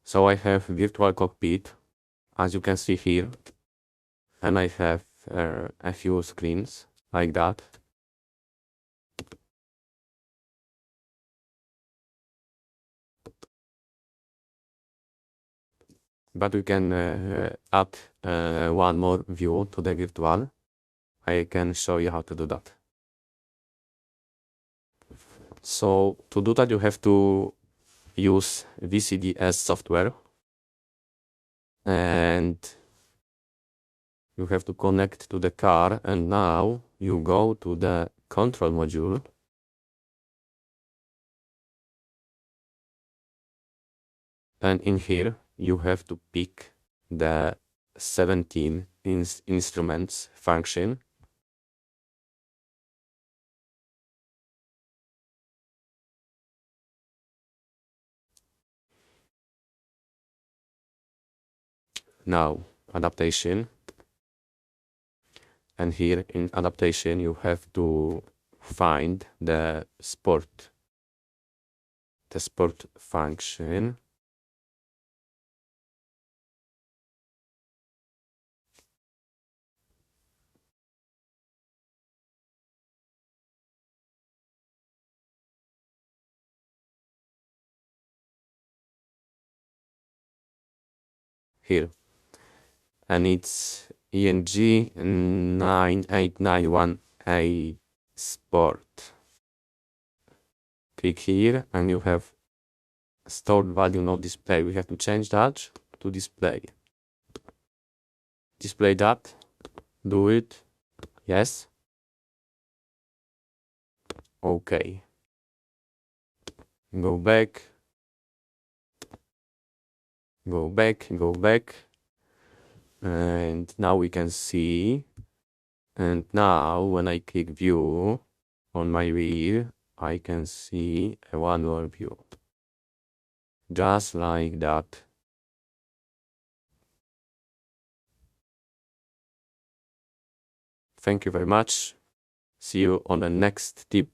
So I have Virtual Cockpit, as you can see here, and I have a few screens like that. But we can add one more view to the virtual. I can show you how to do that. So to do that, you have to use VCDS software, and you have to connect to the car, and now you go to the control module, and in here you have to pick the 17 instruments function. Now adaptation, and here in adaptation you have to find the sport function. Here, and it's ENG 9891A sport. Click here and you have stored value not display. We have to change that to display. Display that. Do it. Yes. Okay. Go back. Go back. Go back. And now we can see. And now when I click view on my wheel, I can see a one more view. Just like that. Thank you very much. See you on the next tip.